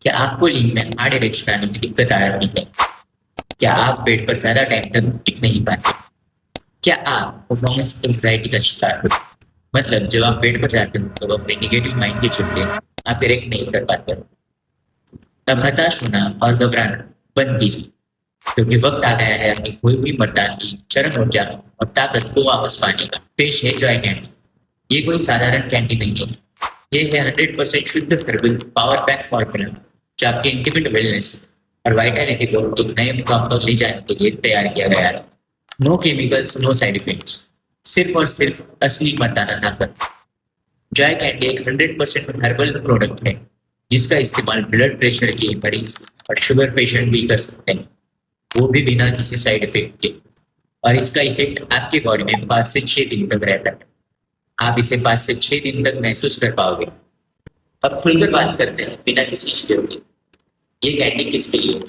क्या आपको लीन में हार्ड इरेक्शन आने में दिक्कत आ रही है? क्या आप बेड पर ज्यादा टाइम तक टिक नहीं पाते? क्या आप परफॉर्मेंस एंग्जाइटी का शिकार हो? मतलब जब आप बेड पर जाते हो तो अपने निगेटिव माइंड के चलते आप इरेक्ट नहीं कर पाते। तब हताश होना और घबराना बंद कीजिए, क्योंकि वक्त आ गया है अपनी खोई हुई मतदान की चरम ऊर्जा और ताकत को वापस पाने का। पेश है जॉय कैंडी। ये कोई साधारण कैंडी नहीं है। ये है 100% शुद्ध हर्बल पावर पैक फॉर्मूला, जो आपके इंटीमेट वेलनेस और वाइटलिटी को एक नए मुकाम पर ले जाने के लिए तैयार किया गया है। No chemicals, no side effects, सिर्फ और सिर्फ असली मर्दाना ताकत। जॉय कैंडी एक 100% हर्बल प्रोडक्ट है, जिसका इस्तेमाल ब्लड प्रेशर के मरीज और शुगर पेशेंट भी कर सकते हैं, वो भी बिना किसी साइड इफेक्ट के। और इसका इफेक्ट आपके बॉडी में 5 से 6 दिन तक रहता है। आप इसे 5 से 6 दिन तक महसूस कर पाओगे। अब खुलकर बात करते हैं बिना किसी झिझक के। ये कैंडी किसके लिए?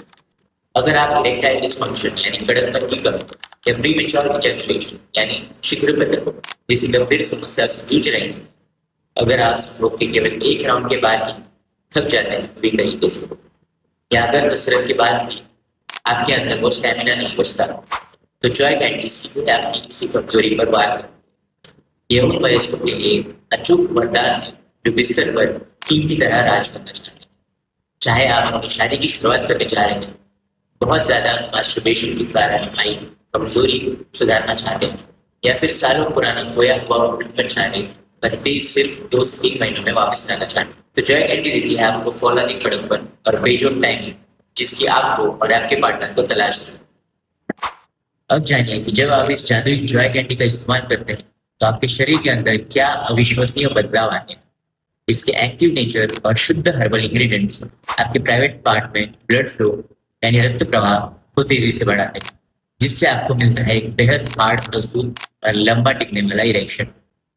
अगर आप इरेक्टाइल डिसफंक्शन यानी कड़कपन की कमी या प्रीमेच्योर इजैकुलेशन यानी शीघ्र पतन जैसी गंभीर समस्या से जूझ रहे हैं, अगर आप स्ट्रोक के केवल एक राउंड के बाद ही थक जाते हैं पूरी तरीके से, या अगर कसरत के बाद भी आपके अंदर वो स्टैमिना नहीं बचता, तो जॉय कैंडी सीधे आपकी किसी कमजोरी पर वार है। ये उन वयस्कों के लिए अचूक वरदान है जो बिस्तर पर किंग की तरह राज करना चाहते हैं। चाहे आप अपनी शादी की शुरुआत करने जा रहे हैं, बहुत ज्यादा मास्टरबेशन के कारण आई कमजोरी सुधारना चाहते हैं, या फिर सालों पुराना खोया हुआ उल्लंघन चाहते हैं, भत्ती सिर्फ 2 से 3 महीनों में वापस लाना चाहते हैं, तो जॉय कैंडी देती है आपको फौलादी कड़कपन और बेजोड़ टाइमिंग, जिसकी आपको और आपके पार्टनर को तलाश थी। अब जानिए कि जब आप इस जादुई जॉय कैंडी का इस्तेमाल करते हैं तो आपके शरीर के अंदर क्या अविश्वसनीय बदलाव आते हैं। इसके एक्टिव नेचर और शुद्ध हर्बल इंग्रेडिएंट्स आपके प्राइवेट पार्ट में ब्लड फ्लो यानी रक्त प्रवाह को तेजी से बढ़ाते हैं, जिससे आपको मिलता है एक बेहद हार्ड, मजबूत और लंबा टिकने वाला इरेक्शन।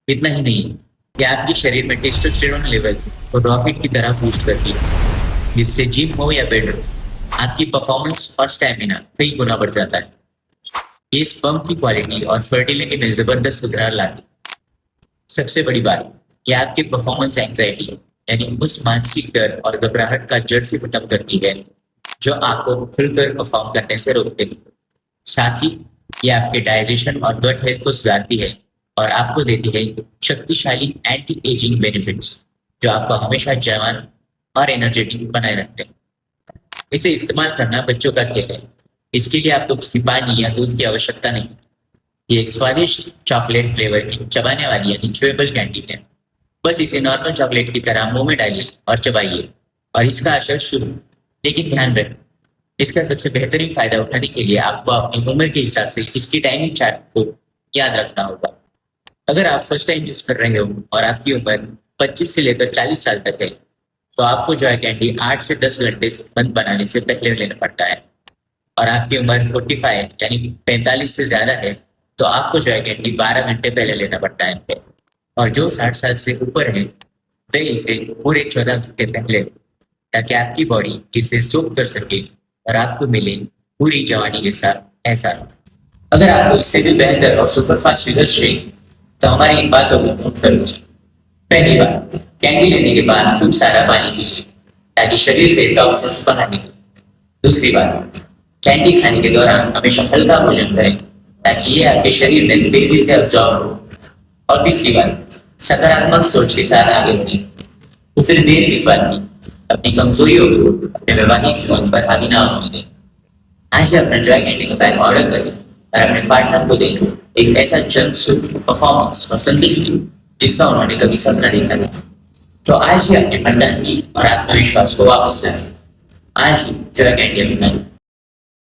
इतना ही नहीं, यह आपके शरीर में टेस्टोस्टेरोन लेवल को रॉकेट की तरह बूस्ट करती है, जिससे जिम हो या बेड हो, आपकी परफॉर्मेंस और स्टैमिना कई गुना बढ़ जाता है। ये स्पर्म की क्वालिटी और फर्टिलिटी में जबरदस्त सुधार लाती है। सबसे बड़ी बात, यह आपके परफॉर्मेंस एंग्जाइटी यानी उस मानसिक डर और घबराहट का जड़ से खत्म करती है जो आपको खुलकर परफॉर्म करने से रोकते हैं। साथ ही यह आपके डाइजेशन और गट हेल्थ को सुधारती है और आपको देती है शक्तिशाली एंटी एजिंग बेनिफिट्स, जो आपको हमेशा जवान और एनर्जेटिक बनाए रखते हैं। इसे इस्तेमाल करना बच्चों का खेल है। इसके लिए आपको किसी पानी या दूध की आवश्यकता नहीं। ये एक स्वादिष्ट चॉकलेट फ्लेवर की चबाने वाली यानी च्यूएबल कैंडी है। बस इसे नॉर्मल चॉकलेट की तरह मुंह में डालिए और चबाइए, और इसका असर शुरू। लेकिन ध्यान रखें, इसका सबसे बेहतरीन फायदा उठाने के लिए आपको अपनी उम्र के हिसाब से इसकी टाइमिंग चार्ट को याद रखना होगा। अगर आप फर्स्ट टाइम यूज कर रहे हो और आपकी उम्र 25 से लेकर 40 साल तक है, तो आपको जॉय कैंडी 8 से 10 घंटे से बंद बनाने से पहले लेना पड़ता है। और आपकी उम्र 45 यानी 45 से ज्यादा है, तो आपको जॉय कैंडी 12 घंटे पहले लेना पड़ता है। और जो 60 साल से ऊपर है, वे इसे पूरे 14 घंटे पहले, ताकि आपकी बॉडी इसे सोख कर सके और आपको मिले पूरी जवानी के साथ एहसास। अगर आपको इससे भी बेहतर और सुपरफास्ट रिजल्ट चाहिए, तो हमारी इन बातों को नोट कर लीजिए। पहली बात, कैंडी लेने के बाद खूब सारा पानी पीजिए, ताकि शरीर से टॉक्सिन्स बाहर निकले। दूसरी बात, कैंडी खाने के दौरान हमेशा हल्का भोजन करें, ताकि ये आपके शरीर में तेजी से अब्जॉर्ब हो। और तीसरी बात, सकारात्मक सोच के साथ आगे बढ़िए। तो फिर देर किस बात की, अपनी कमजोरियों को अपने वैवाहिक जीवन पर हावी ना होने दें। आज ही अपना जॉय कैंडी का पैक ऑर्डर करें और अपने पार्टनर को दें एक ऐसा जंक सूप, परफॉर्मेंस और संतुष्टि जिसका उन्होंने कभी सपना देखा था। तो आज ही अपने मर्दानगी और आत्मविश्वास को वापस लाएं। आज ही जॉय कैंडी अपनाएं।